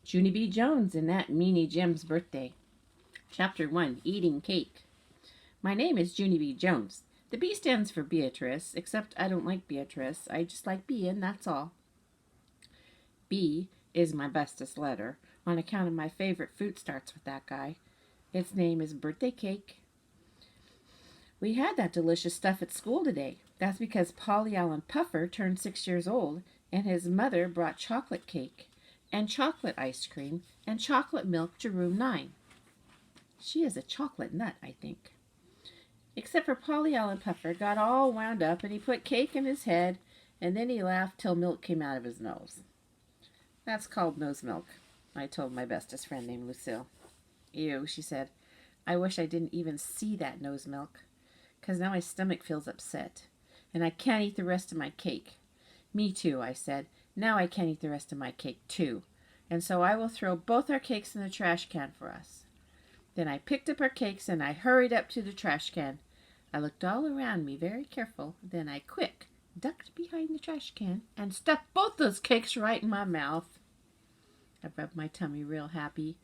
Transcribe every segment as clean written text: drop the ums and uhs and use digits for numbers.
Junie B. Jones and that Meanie Jim's birthday. Chapter 1, Eating Cake. My name is Junie B. Jones. The B stands for Beatrice, except I don't like Beatrice. I just like B, and that's all. B is my bestest letter, on account of my favorite fruit starts with that guy. Its name is birthday cake. We had that delicious stuff at school today. That's because Polly Allen Puffer turned 6 years old, and his mother brought chocolate cake and chocolate ice cream and chocolate milk to room 9. She is a chocolate nut, I think. Except for Polly Allen Puffer got all wound up and he put cake in his head and then he laughed till milk came out of his nose. That's called nose milk, I told my bestest friend named Lucille. Ew, she said. I wish I didn't even see that nose milk, 'cause now my stomach feels upset and I can't eat the rest of my cake. Me too, I said. Now I can't eat the rest of my cake too, and so I will throw both our cakes in the trash can for us. Then I picked up our cakes and I hurried up to the trash can. I looked all around me very careful. Then I quick ducked behind the trash can and stuffed both those cakes right in my mouth. I rubbed my tummy real happy.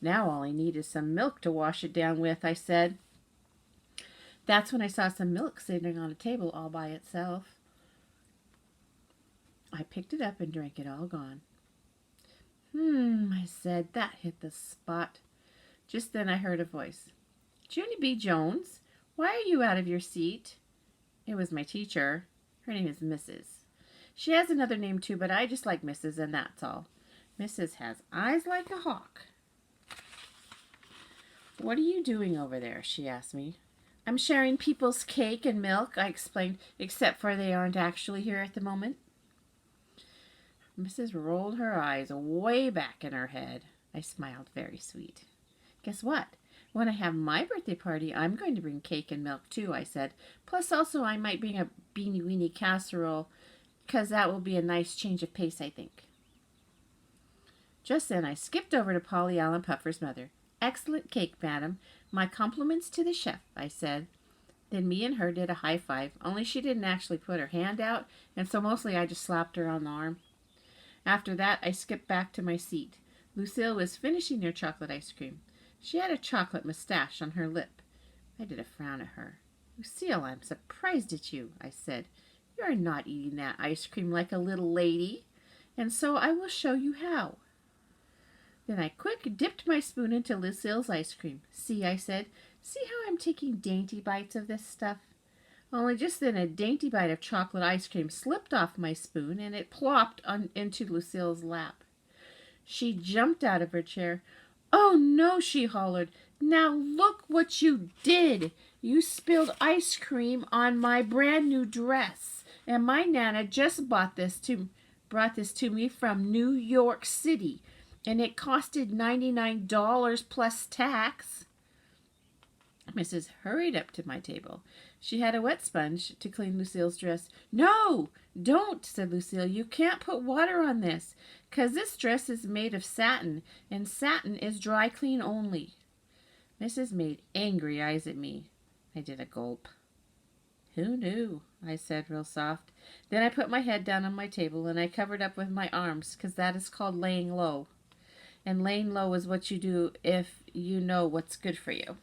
Now all I need is some milk to wash it down with, I said. That's when I saw some milk sitting on a table all by itself. I picked it up and drank it all gone. I said, that hit the spot. Just then I heard a voice. Junie B. Jones, why are you out of your seat? It was my teacher. Her name is Mrs. She has another name too, but I just like Mrs. and that's all. Mrs. has eyes like a hawk. What are you doing over there? She asked me. I'm sharing people's cake and milk, I explained, except for they aren't actually here at the moment. Mrs. rolled her eyes way back in her head. I smiled very sweet. Guess what? When I have my birthday party, I'm going to bring cake and milk too, I said. Plus also I might bring a beanie weenie casserole, 'cause that will be a nice change of pace, I think. Just then I skipped over to Polly Allen Puffer's mother. Excellent cake, madam. My compliments to the chef, I said. Then me and her did a high five, only she didn't actually put her hand out, and so mostly I just slapped her on the arm. After that, I skipped back to my seat. Lucille was finishing her chocolate ice cream. She had a chocolate mustache on her lip. I did a frown at her. Lucille, I'm surprised at you, I said. You're not eating that ice cream like a little lady, and so I will show you how. Then I quick dipped my spoon into Lucille's ice cream. See, I said, see how I'm taking dainty bites of this stuff? Only just then a dainty bite of chocolate ice cream slipped off my spoon and it plopped into Lucille's lap. She jumped out of her chair. Oh no, she hollered. Now look what you did. You spilled ice cream on my brand new dress. And my Nana just brought this to me from New York City. And it costed $99 plus tax. Mrs. hurried up to my table. She had a wet sponge to clean Lucille's dress. No, don't, said Lucille. You can't put water on this, 'cause this dress is made of satin, and satin is dry clean only. Mrs. made angry eyes at me. I did a gulp. Who knew? I said real soft. Then I put my head down on my table and I covered up with my arms, 'cause that is called laying low. And laying low is what you do if you know what's good for you.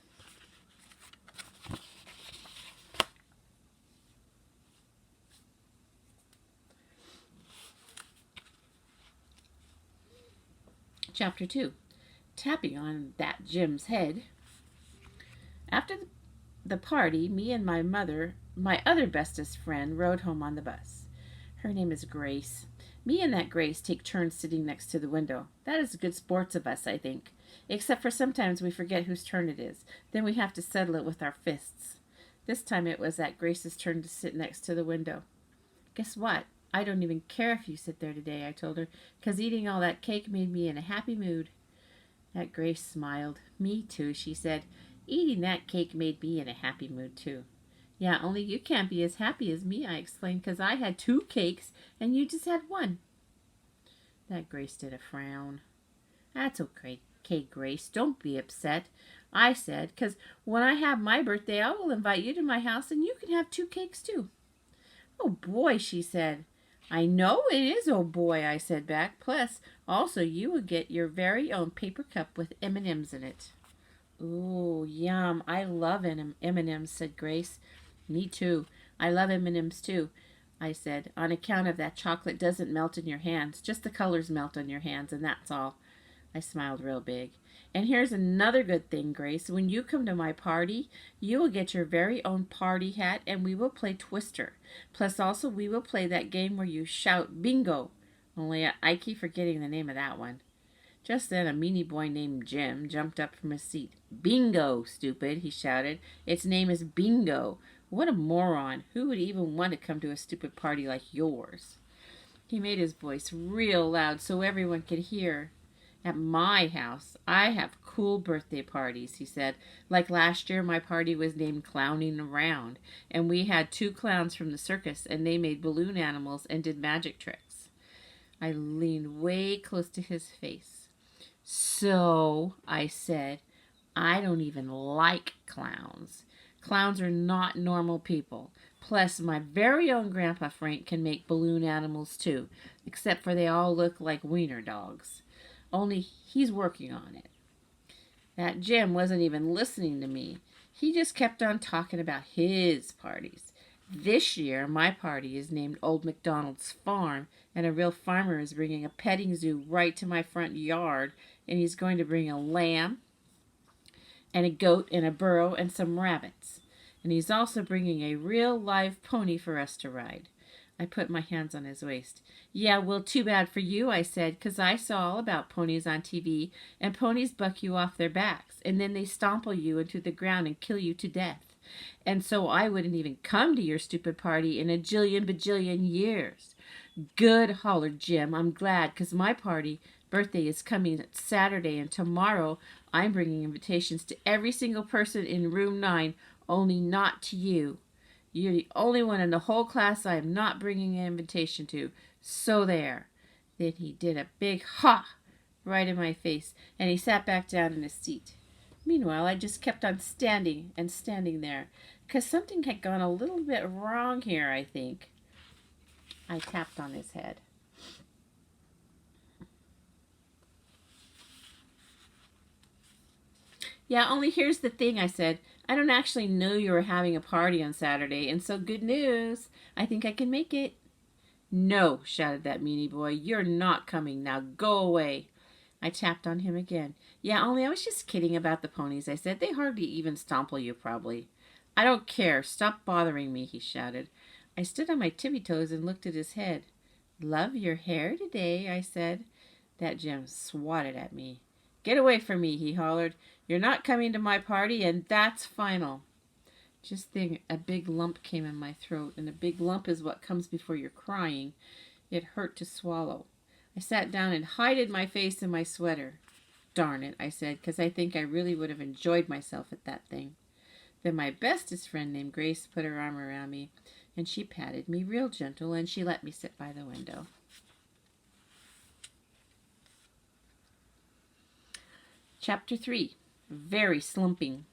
Chapter 2, Tapping on That Jim's Head. After the party, me and my mother, my other bestest friend, rode home on the bus. Her name is Grace. Me and that Grace take turns sitting next to the window. That is good sports of us, I think. Except for sometimes we forget whose turn it is. Then we have to settle it with our fists. This time it was that Grace's turn to sit next to the window. Guess what? I don't even care if you sit there today, I told her, 'cause eating all that cake made me in a happy mood. That Grace smiled. Me too, she said. Eating that cake made me in a happy mood too. Yeah, only you can't be as happy as me, I explained, 'cause I had 2 cakes and you just had 1. That Grace did a frown. That's okay, Grace. Don't be upset, I said, 'cause when I have my birthday, I will invite you to my house and you can have 2 cakes too. Oh boy, she said. I know it is, oh boy, I said back. Plus, also you will get your very own paper cup with M&Ms in it. Ooh, yum. I love M&Ms, said Grace. Me too. I love M&Ms too, I said, on account of that chocolate doesn't melt in your hands. Just the colors melt on your hands, and that's all. I smiled real big. And here's another good thing, Grace. When you come to my party, you will get your very own party hat, and we will play Twister. Plus, also, we will play that game where you shout bingo. Only I keep forgetting the name of that one. Just then, a meanie boy named Jim jumped up from his seat. Bingo, stupid, he shouted. Its name is Bingo. What a moron. Who would even want to come to a stupid party like yours? He made his voice real loud so everyone could hear. At my house, I have cool birthday parties, he said. Like last year, my party was named Clowning Around, and we had 2 clowns from the circus, and they made balloon animals and did magic tricks. I leaned way close to his face. So, I said, I don't even like clowns. Clowns are not normal people. Plus, my very own Grandpa Frank can make balloon animals too, except for they all look like wiener dogs. Only he's working on it. That Jim wasn't even listening to me. He just kept on talking about his parties. This year, my party is named Old MacDonald's Farm, and a real farmer is bringing a petting zoo right to my front yard, and he's going to bring a lamb and a goat and a burro and some rabbits. And he's also bringing a real live pony for us to ride. I put my hands on his waist. Yeah, well, too bad for you, I said, 'cause I saw all about ponies on TV, and ponies buck you off their backs, and then they stomple you into the ground and kill you to death. And so I wouldn't even come to your stupid party in a jillion bajillion years. Good, hollered Jim. I'm glad, 'cause my birthday is coming Saturday, and tomorrow I'm bringing invitations to every single person in room 9, only not to you. You're the only one in the whole class I am not bringing an invitation to. So there. Then he did a big ha right in my face, and he sat back down in his seat. Meanwhile, I just kept on standing and standing there, 'cause something had gone a little bit wrong here, I think. I tapped on his head. Yeah, only here's the thing, I said. I don't actually know you were having a party on Saturday, and so good news. I think I can make it. No, shouted that meanie boy. You're not coming. Now go away. I tapped on him again. Yeah, only I was just kidding about the ponies, I said. They hardly even stomple you, probably. I don't care. Stop bothering me, he shouted. I stood on my tippy toes and looked at his head. Love your hair today, I said. That Jim swatted at me. Get away from me, he hollered. You're not coming to my party, and that's final. Just think, a big lump came in my throat, and a big lump is what comes before you're crying. It hurt to swallow. I sat down and hided my face in my sweater. Darn it, I said, 'cause I think I really would have enjoyed myself at that thing. Then my bestest friend named Grace put her arm around me, and she patted me real gentle, and she let me sit by the window. Chapter 3. Very slumping.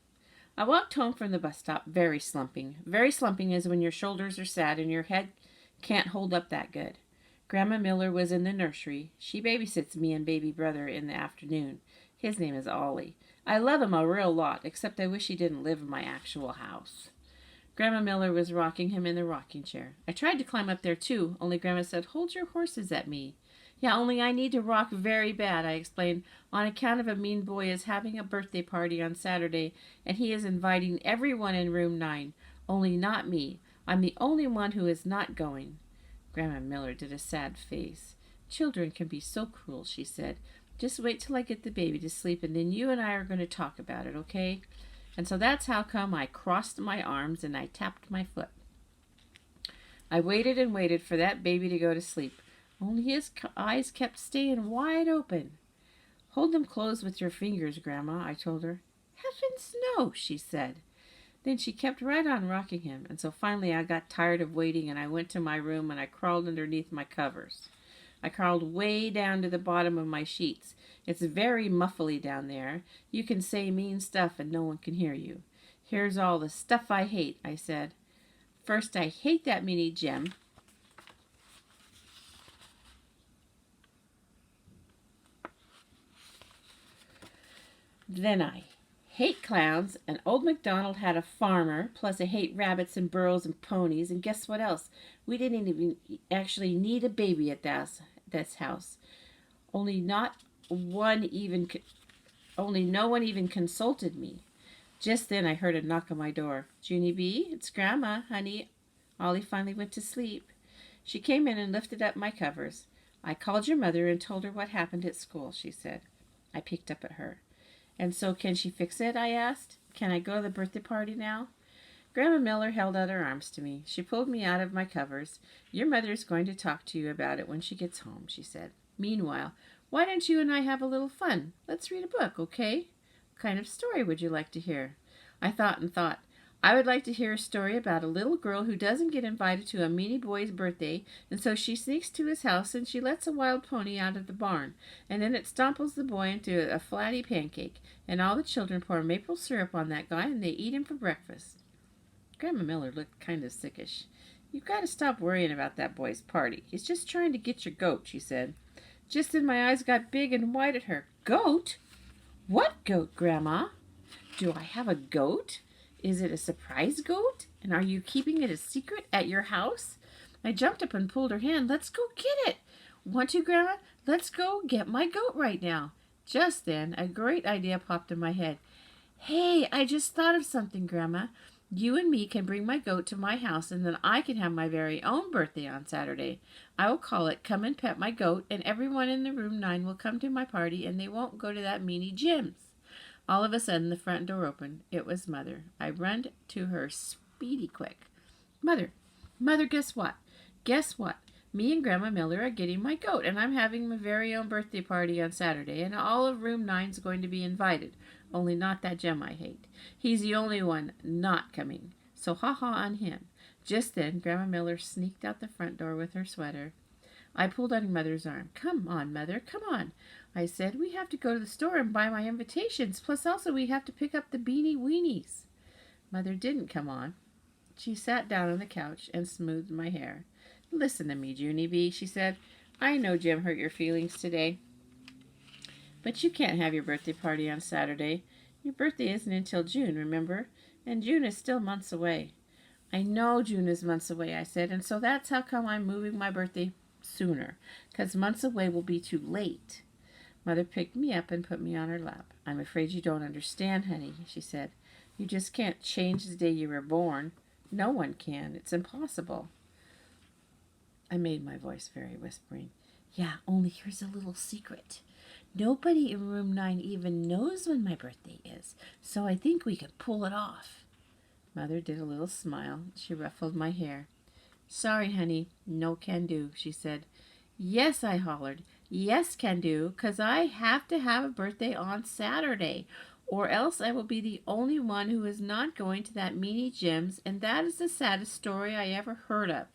I walked home from the bus stop very slumping. Very slumping is when your shoulders are sad and your head can't hold up that good. Grandma Miller was in the nursery. She babysits me and baby brother in the afternoon. His name is Ollie. I love him a real lot, except I wish he didn't live in my actual house. Grandma Miller was rocking him in the rocking chair. I tried to climb up there too, only Grandma said, hold your horses at me. Yeah, only I need to rock very bad, I explained, on account of a mean boy is having a birthday party on Saturday, and he is inviting everyone in room 9, only not me. I'm the only one who is not going. Grandma Miller did a sad face. Children can be so cruel, she said. Just wait till I get the baby to sleep, and then you and I are going to talk about it, okay? And so that's how come I crossed my arms and I tapped my foot. I waited and waited for that baby to go to sleep. Only his eyes kept staying wide open. Hold them closed with your fingers, Grandma, I told her. Heavens no, she said. Then she kept right on rocking him, and so finally I got tired of waiting and I went to my room and I crawled underneath my covers. I crawled way down to the bottom of my sheets. It's very muffly down there. You can say mean stuff and no one can hear you. Here's all the stuff I hate, I said. First, I hate that meanie Jim. Then I hate clowns, and old MacDonald had a farmer, plus I hate rabbits and burros and ponies, and guess what else? We didn't even actually need a baby at this house. Only not one even, only no one even consulted me. Just then I heard a knock on my door. Junie B, it's Grandma, honey. Ollie finally went to sleep. She came in and lifted up my covers. I called your mother and told her what happened at school, she said. I peeked up at her. And so can she fix it? I asked. Can I go to the birthday party now? Grandma Miller held out her arms to me. She pulled me out of my covers. Your mother is going to talk to you about it when she gets home, she said. Meanwhile, why don't you and I have a little fun? Let's read a book, okay? What kind of story would you like to hear? I thought and thought. I would like to hear a story about a little girl who doesn't get invited to a Meanie boy's birthday, and so she sneaks to his house and she lets a wild pony out of the barn, and then it stomples the boy into a flatty pancake, and all the children pour maple syrup on that guy and they eat him for breakfast. Grandma Miller looked kind of sickish. You've got to stop worrying about that boy's party. He's just trying to get your goat, she said. Just then my eyes got big and wide at her. Goat? What goat, Grandma? Do I have a goat? Is it a surprise goat? And are you keeping it a secret at your house? I jumped up and pulled her hand. Let's go get it. Want to, Grandma? Let's go get my goat right now. Just then, a great idea popped in my head. Hey, I just thought of something, Grandma. You and me can bring my goat to my house, and then I can have my very own birthday on Saturday. I will call it Come and Pet My Goat, and everyone in the room 9 will come to my party, and they won't go to that Meanie Jim's. All of a sudden, the front door opened. It was Mother. I run to her speedy quick. Mother, guess what? Guess what? Me and Grandma Miller are getting my goat, and I'm having my very own birthday party on Saturday, and all of room 9's going to be invited. Only not that Jem I hate. He's the only one not coming. So ha-ha on him. Just then, Grandma Miller sneaked out the front door with her sweater. I pulled on Mother's arm. Come on, Mother, come on. I said, we have to go to the store and buy my invitations. Plus also we have to pick up the beanie weenies. Mother didn't come on. She sat down on the couch and smoothed my hair. Listen to me, Junie B, she said. I know Jem hurt your feelings today. But you can't have your birthday party on Saturday. Your birthday isn't until June, remember? And June is still months away. I know June is months away, I said, and so that's how come I'm moving my birthday sooner, 'cause months away will be too late. Mother picked me up and put me on her lap. I'm afraid you don't understand, honey, she said. You just can't change the day you were born. No one can. It's impossible. I made my voice very whispering. Yeah, only here's a little secret. Nobody in room 9 even knows when my birthday is, so I think we can pull it off. Mother did a little smile. She ruffled my hair. Sorry, honey, no can do, she said. Yes, I hollered. Yes, can do, 'cause I have to have a birthday on Saturday, or else I will be the only one who is not going to that Meanie Jim's, and that is the saddest story I ever heard of.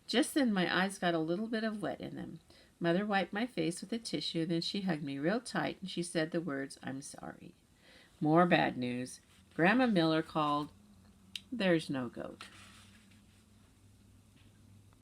Just then my eyes got a little bit of wet in them. Mother wiped my face with a tissue, then she hugged me real tight, and she said the words, I'm sorry. More bad news. Grandma Miller called. There's no goat.